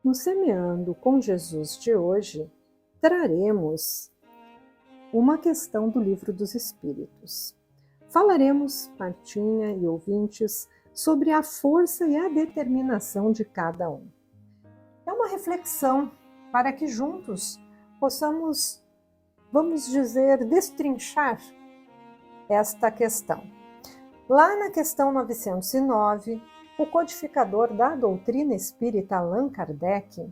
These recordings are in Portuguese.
No Semeando com Jesus de hoje, traremos uma questão do Livro dos Espíritos. Falaremos, Martinha e ouvintes, sobre a força e a determinação de cada um. É uma reflexão para que juntos possamos, vamos dizer, destrinchar esta questão. Lá na questão 909, o codificador da doutrina espírita Allan Kardec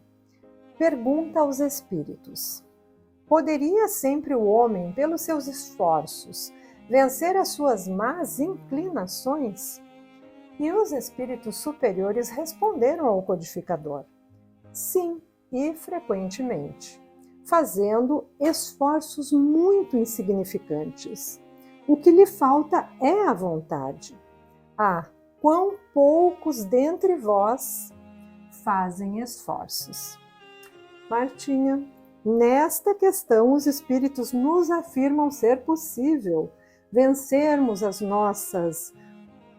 pergunta aos espíritos: poderia sempre o homem, pelos seus esforços, vencer as suas más inclinações? E os espíritos superiores responderam ao codificador: sim, e frequentemente, fazendo esforços muito insignificantes. O que lhe falta é a vontade. Ah, quão poucos dentre vós fazem esforços. Martinha, nesta questão os espíritos nos afirmam ser possível vencermos as nossas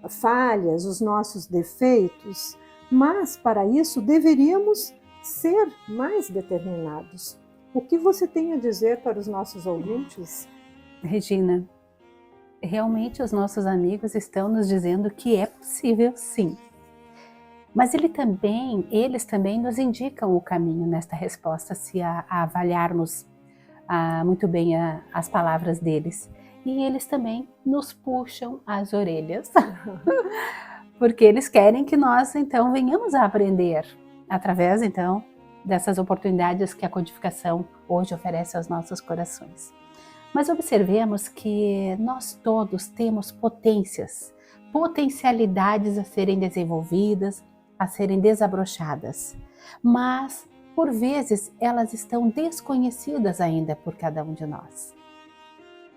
falhas, os nossos defeitos, mas para isso deveríamos ser mais determinados. O que você tem a dizer para os nossos ouvintes? Regina, realmente os nossos amigos estão nos dizendo que é possível, sim. Mas eles também nos indicam o caminho nesta resposta, se a avaliarmos muito bem as palavras deles. E eles também nos puxam as orelhas, porque eles querem que nós, então, venhamos a aprender através, então, dessas oportunidades que a codificação hoje oferece aos nossos corações. Mas observemos que nós todos temos potencialidades a serem desenvolvidas, a serem desabrochadas, mas por vezes elas estão desconhecidas ainda por cada um de nós.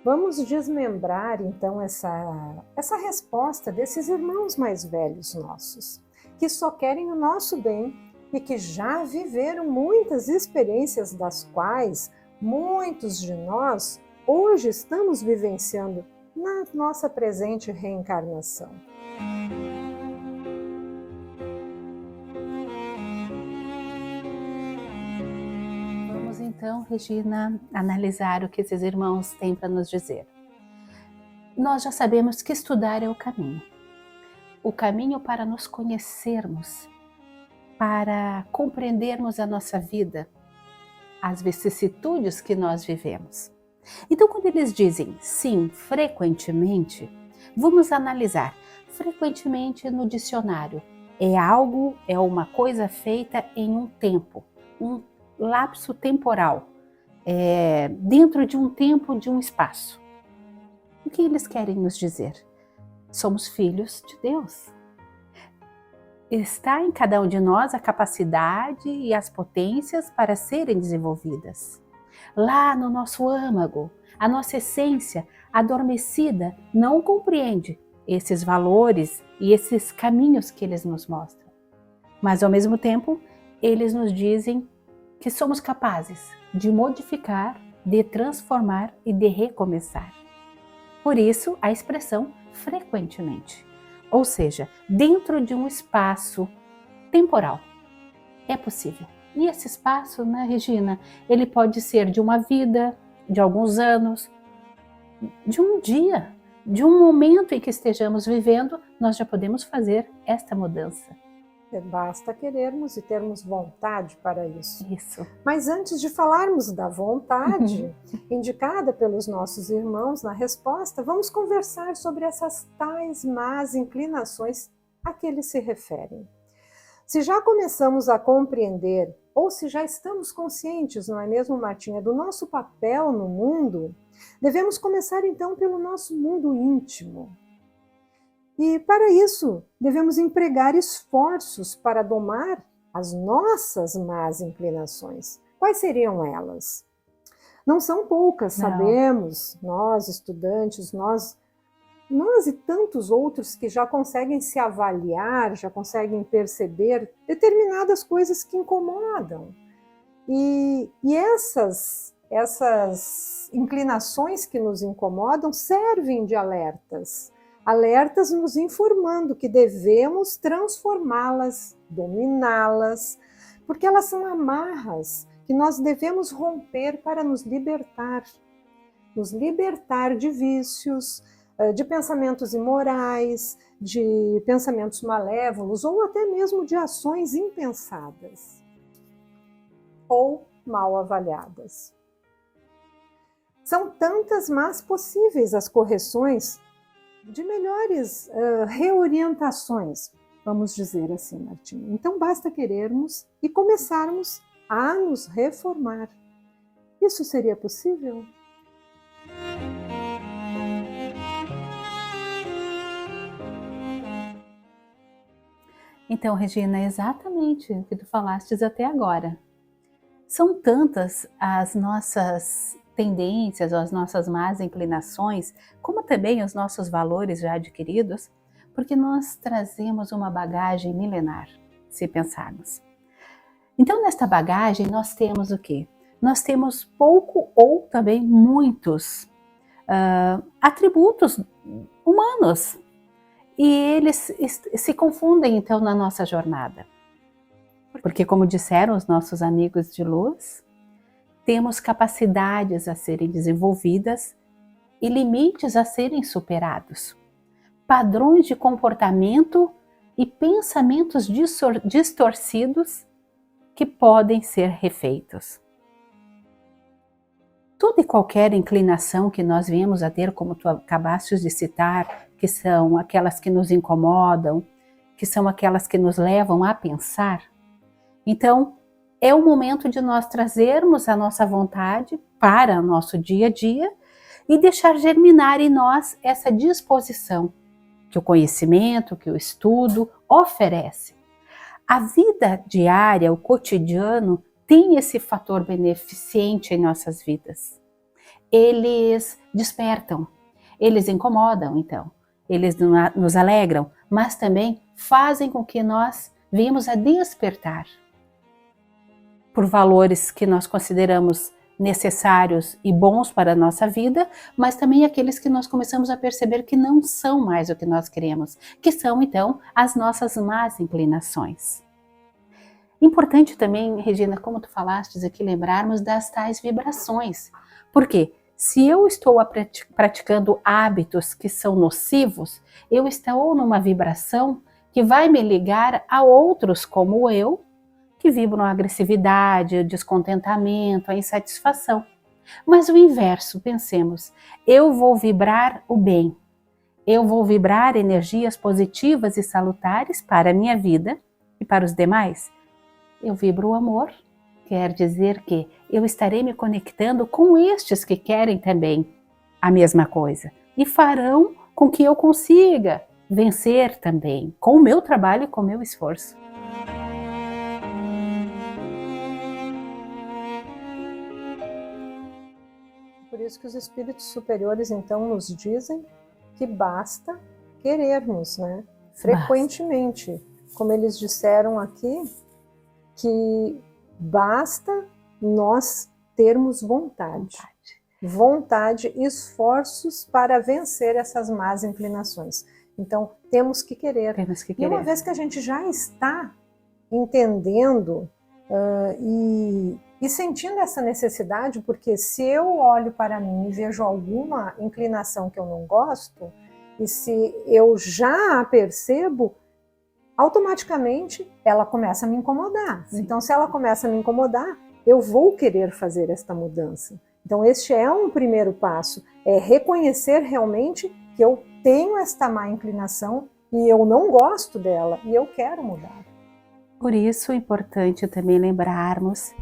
Vamos desmembrar então essa resposta desses irmãos mais velhos nossos, que só querem o nosso bem e que já viveram muitas experiências das quais muitos de nós hoje estamos vivenciando na nossa presente reencarnação. Vamos então, Regina, analisar o que esses irmãos têm para nos dizer. Nós já sabemos que estudar é o caminho para nos conhecermos, para compreendermos a nossa vida, as vicissitudes que nós vivemos. Então, quando eles dizem sim, frequentemente, vamos analisar. Frequentemente no dicionário é uma coisa feita em um tempo, um lapso temporal, dentro de um tempo, de um espaço. O que eles querem nos dizer? Somos filhos de Deus. Está em cada um de nós a capacidade e as potências para serem desenvolvidas. Lá no nosso âmago, a nossa essência adormecida não compreende esses valores e esses caminhos que eles nos mostram. Mas ao mesmo tempo, eles nos dizem que somos capazes de modificar, de transformar e de recomeçar. Por isso, a expressão frequentemente, ou seja, dentro de um espaço temporal. É possível. E esse espaço, né, Regina, ele pode ser de uma vida, de alguns anos, de um dia, de um momento em que estejamos vivendo, nós já podemos fazer esta mudança. Basta querermos e termos vontade para isso. Isso. Mas antes de falarmos da vontade indicada pelos nossos irmãos na resposta, vamos conversar sobre essas tais más inclinações a que eles se referem. Se já começamos a compreender, ou se já estamos conscientes, não é mesmo, Martinha, do nosso papel no mundo, devemos começar então pelo nosso mundo íntimo. E para isso, devemos empregar esforços para domar as nossas más inclinações. Quais seriam elas? Não são poucas, sabemos, nós estudantes, nós e tantos outros que já conseguem se avaliar, já conseguem perceber determinadas coisas que incomodam. E essas inclinações que nos incomodam servem de alertas nos informando que devemos transformá-las, dominá-las, porque elas são amarras que nós devemos romper para nos libertar de vícios, de pensamentos imorais, de pensamentos malévolos ou até mesmo de ações impensadas ou mal avaliadas. São tantas más possíveis as correções de melhores reorientações, vamos dizer assim, Martinha. Então basta querermos e começarmos a nos reformar. Isso seria possível? Então, Regina, é exatamente o que tu falastes até agora. São tantas as nossas tendências, as nossas más inclinações, como também os nossos valores já adquiridos, porque nós trazemos uma bagagem milenar, se pensarmos. Então, nesta bagagem, nós temos o quê? Nós temos pouco ou também muitos atributos humanos, e eles se confundem, então, na nossa jornada. Porque, como disseram os nossos amigos de luz, temos capacidades a serem desenvolvidas e limites a serem superados. Padrões de comportamento e pensamentos distorcidos que podem ser refeitos. Toda e qualquer inclinação que nós viemos a ter, como tu acabaste de citar, que são aquelas que nos incomodam, que são aquelas que nos levam a pensar, então é o momento de nós trazermos a nossa vontade para o nosso dia a dia e deixar germinar em nós essa disposição que o conhecimento, que o estudo oferece. A vida diária, o cotidiano, tem esse fator beneficente em nossas vidas. Eles despertam, eles incomodam, então, eles nos alegram, mas também fazem com que nós venhamos a despertar por valores que nós consideramos necessários e bons para a nossa vida, mas também aqueles que nós começamos a perceber que não são mais o que nós queremos, que são, então, as nossas más inclinações. Importante também, Regina, como tu falastes aqui, lembrarmos das tais vibrações. Por quê? Se eu estou praticando hábitos que são nocivos, eu estou numa vibração que vai me ligar a outros como eu, que vibram a agressividade, o descontentamento, a insatisfação. Mas o inverso, pensemos, eu vou vibrar o bem, eu vou vibrar energias positivas e salutares para a minha vida e para os demais. Eu vibro o amor, quer dizer que eu estarei me conectando com estes que querem também a mesma coisa e farão com que eu consiga vencer também, com o meu trabalho e com o meu esforço. Por isso que os espíritos superiores, então, nos dizem que basta querermos, né? Frequentemente. Basta. Como eles disseram aqui, que basta nós termos vontade e esforços para vencer essas más inclinações. Então, temos que querer. E uma vez que a gente já está entendendo e sentindo essa necessidade, porque se eu olho para mim e vejo alguma inclinação que eu não gosto, e se eu já a percebo, automaticamente ela começa a me incomodar. Sim. Então, se ela começa a me incomodar, eu vou querer fazer esta mudança. Então, este é um primeiro passo, é reconhecer realmente que eu tenho esta má inclinação e eu não gosto dela e eu quero mudar. Por isso é importante também lembrarmos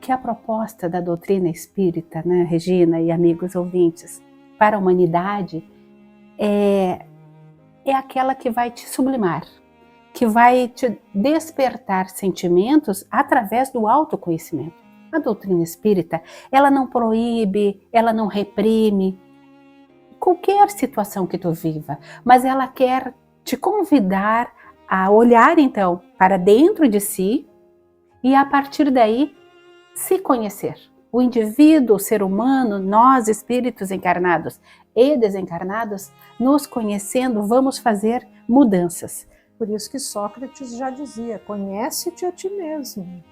que a proposta da doutrina espírita, né, Regina e amigos ouvintes, para a humanidade é aquela que vai te sublimar, que vai te despertar sentimentos através do autoconhecimento. A doutrina espírita, ela não proíbe, ela não reprime qualquer situação que tu viva, mas ela quer te convidar a olhar então para dentro de si e a partir daí se conhecer. O indivíduo, o ser humano, nós espíritos encarnados e desencarnados, nos conhecendo, vamos fazer mudanças. Por isso que Sócrates já dizia, conhece-te a ti mesmo.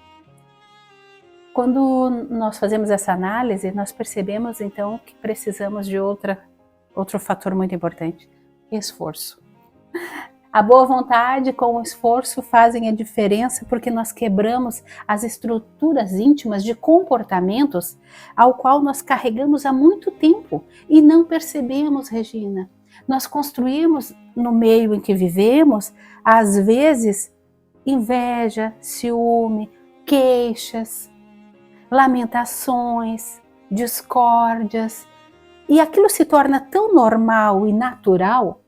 Quando nós fazemos essa análise, nós percebemos então que precisamos de outro fator muito importante: esforço. A boa vontade com o esforço fazem a diferença, porque nós quebramos as estruturas íntimas de comportamentos ao qual nós carregamos há muito tempo e não percebemos, Regina. Nós construímos no meio em que vivemos, às vezes, inveja, ciúme, queixas, lamentações, discórdias, e aquilo se torna tão normal e natural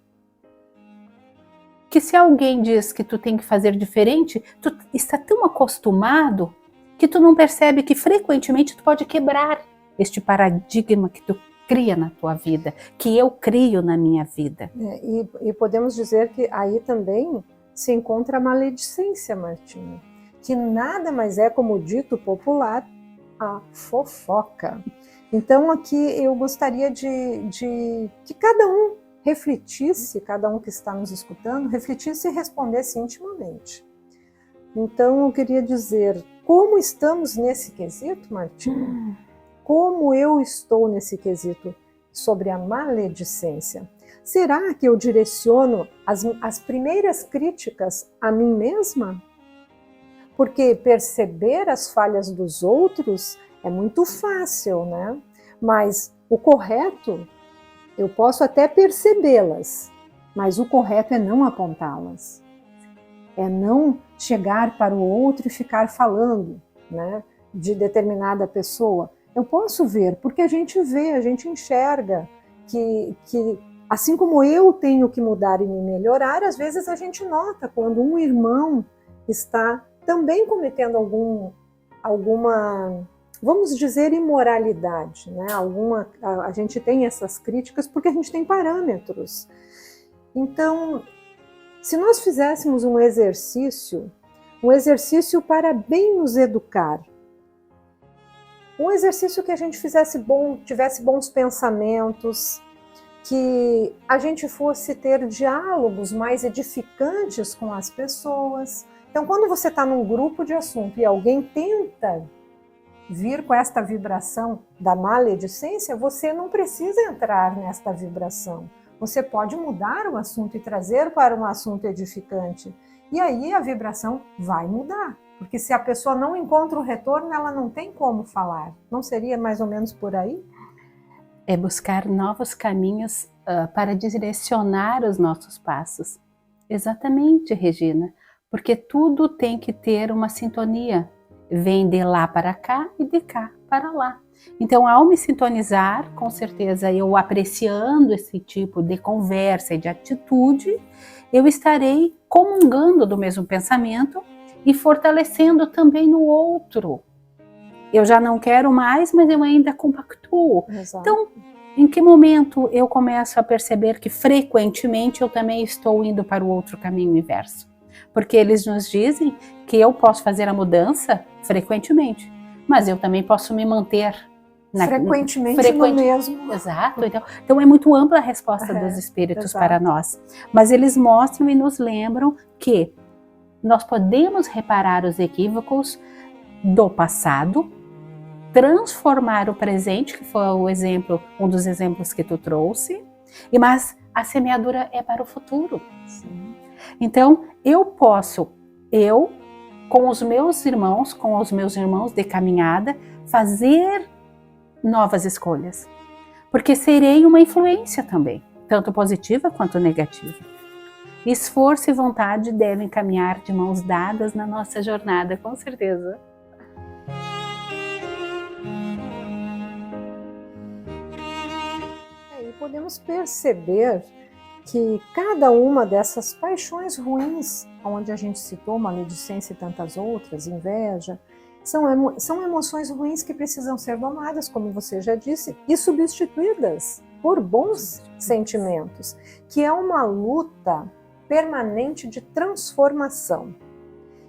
que se alguém diz que tu tem que fazer diferente, tu está tão acostumado que tu não percebe que frequentemente tu pode quebrar este paradigma que tu cria na tua vida, que eu crio na minha vida. E podemos dizer que aí também se encontra a maledicência, Martinha, que nada mais é, como o dito popular, a fofoca. Então aqui eu gostaria de que cada um refletisse, cada um que está nos escutando, refletisse e respondesse intimamente. Então eu queria dizer, como estamos nesse quesito, Martinha? Como eu estou nesse quesito sobre a maledicência? Será que eu direciono as primeiras críticas a mim mesma? Porque perceber as falhas dos outros é muito fácil, né? Mas o correto, eu posso até percebê-las, mas o correto é não apontá-las. É não chegar para o outro e ficar falando, né, de determinada pessoa. Eu posso ver, porque a gente vê, a gente enxerga que assim como eu tenho que mudar e me melhorar, às vezes a gente nota quando um irmão está também cometendo alguma, vamos dizer, imoralidade, né? A gente tem essas críticas porque a gente tem parâmetros. Então, se nós fizéssemos um exercício para bem nos educar, um exercício que a gente tivesse bons pensamentos, que a gente fosse ter diálogos mais edificantes com as pessoas. Então, quando você está num grupo de assunto e alguém tenta vir com esta vibração da maledicência, você não precisa entrar nesta vibração. Você pode mudar o assunto e trazer para um assunto edificante. E aí a vibração vai mudar. Porque se a pessoa não encontra o retorno, ela não tem como falar. Não seria mais ou menos por aí? É buscar novos caminhos para direcionar os nossos passos. Exatamente, Regina. Porque tudo tem que ter uma sintonia. Vem de lá para cá e de cá para lá. Então, ao me sintonizar, com certeza, eu apreciando esse tipo de conversa e de atitude, eu estarei comungando do mesmo pensamento e fortalecendo também no outro. Eu já não quero mais, mas eu ainda compactuo. Exato. Então, em que momento eu começo a perceber que frequentemente eu também estou indo para o outro caminho inverso? Porque eles nos dizem que eu posso fazer a mudança frequentemente, mas eu também posso me manter frequentemente no mesmo. Exato. Então é muito ampla a resposta dos espíritos para nós. Mas eles mostram e nos lembram que nós podemos reparar os equívocos do passado, transformar o presente, que foi um dos exemplos que tu trouxe, mas a semeadura é para o futuro. Sim. Então, com os meus irmãos de caminhada, fazer novas escolhas. Porque serei uma influência também, tanto positiva quanto negativa. Esforço e vontade devem caminhar de mãos dadas na nossa jornada, com certeza. E podemos perceber que cada uma dessas paixões ruins, onde a gente citou maledicência e tantas outras, inveja, são emoções ruins que precisam ser domadas, como você já disse, e substituídas por bons sentimentos, que é uma luta permanente de transformação.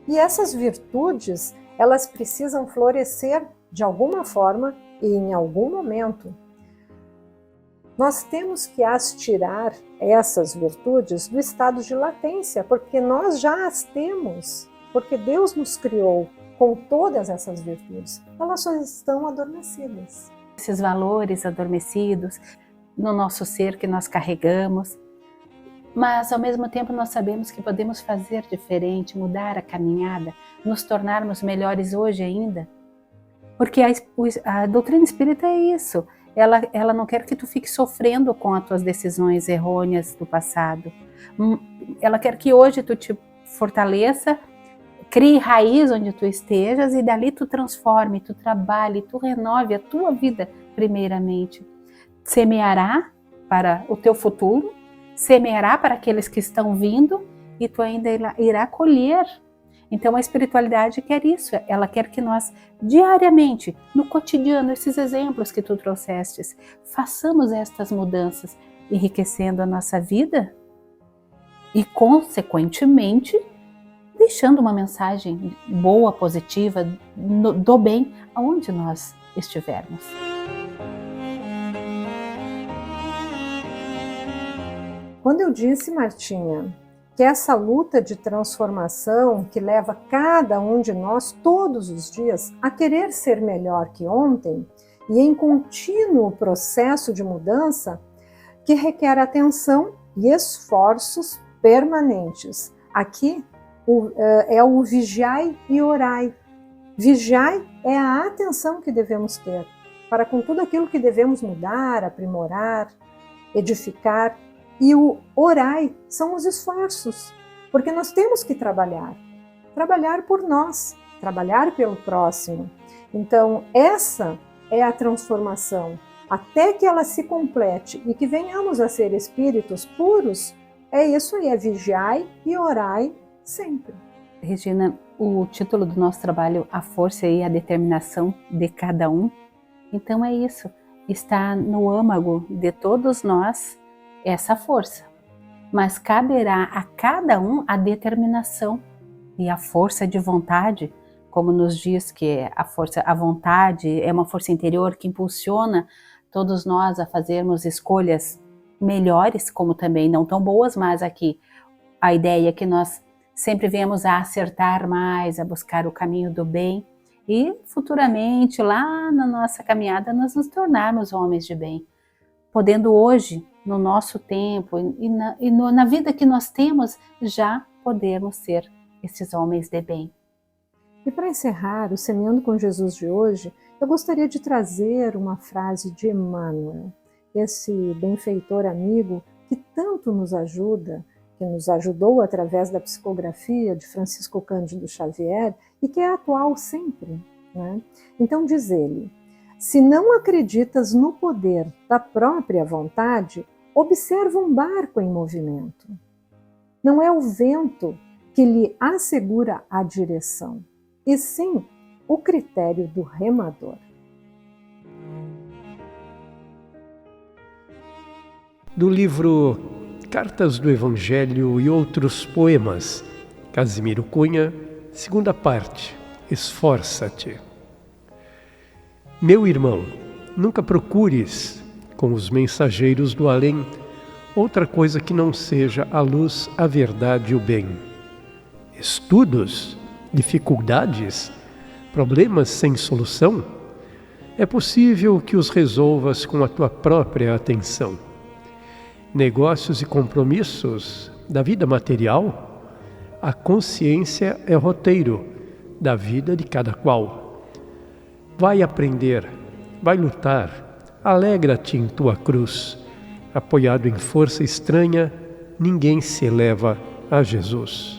E essas virtudes, elas precisam florescer de alguma forma e em algum momento. Nós temos que as tirar, essas virtudes, do estado de latência, porque nós já as temos, porque Deus nos criou com todas essas virtudes, elas só estão adormecidas. Esses valores adormecidos no nosso ser que nós carregamos, mas ao mesmo tempo nós sabemos que podemos fazer diferente, mudar a caminhada, nos tornarmos melhores hoje ainda. Porque a doutrina espírita é isso, ela não quer que tu fique sofrendo com as tuas decisões errôneas do passado. Ela quer que hoje tu te fortaleça, crie raiz onde tu estejas e dali tu transforme, tu trabalhe, tu renove a tua vida primeiramente. Semeará para o teu futuro, semeará para aqueles que estão vindo e tu ainda irá colher. Então a espiritualidade quer isso, ela quer que nós diariamente, no cotidiano, esses exemplos que tu trouxestes, façamos estas mudanças, enriquecendo a nossa vida e consequentemente deixando uma mensagem boa, positiva, do bem, aonde nós estivermos. Quando eu disse, Martinha, que essa luta de transformação que leva cada um de nós todos os dias a querer ser melhor que ontem e em contínuo processo de mudança que requer atenção e esforços permanentes. Aqui é o vigiai e orai. Vigiai é a atenção que devemos ter para com tudo aquilo que devemos mudar, aprimorar, edificar. E o orai são os esforços, porque nós temos que trabalhar por nós, trabalhar pelo próximo. Então essa é a transformação, até que ela se complete e que venhamos a ser espíritos puros, é isso aí, é vigiai e orai sempre. Regina, o título do nosso trabalho, a força e a determinação de cada um, então é isso, está no âmago de todos nós essa força, mas caberá a cada um a determinação e a força de vontade, como nos diz que a vontade é uma força interior que impulsiona todos nós a fazermos escolhas melhores, como também não tão boas, mas aqui a ideia é que nós sempre venhamos a acertar mais, a buscar o caminho do bem e futuramente lá na nossa caminhada nós nos tornarmos homens de bem, podendo hoje, no nosso tempo e na vida que nós temos, já podermos ser esses homens de bem. E para encerrar o Semeando com Jesus de hoje, eu gostaria de trazer uma frase de Emmanuel, esse benfeitor amigo que tanto nos ajuda, que nos ajudou através da psicografia de Francisco Cândido Xavier e que é atual sempre, né? Então diz ele: se não acreditas no poder da própria vontade, observa um barco em movimento. Não é o vento que lhe assegura a direção, e sim o critério do remador. Do livro Cartas do Evangelho e Outros Poemas, Casimiro Cunha, segunda parte, Esforça-te. Meu irmão, nunca procures, com os mensageiros do além, outra coisa que não seja a luz, a verdade e o bem. Estudos, dificuldades, problemas sem solução, é possível que os resolvas com a tua própria atenção. Negócios e compromissos da vida material, a consciência é roteiro da vida de cada qual. Vai aprender, vai lutar, alegra-te em tua cruz. Apoiado em força estranha, ninguém se eleva a Jesus.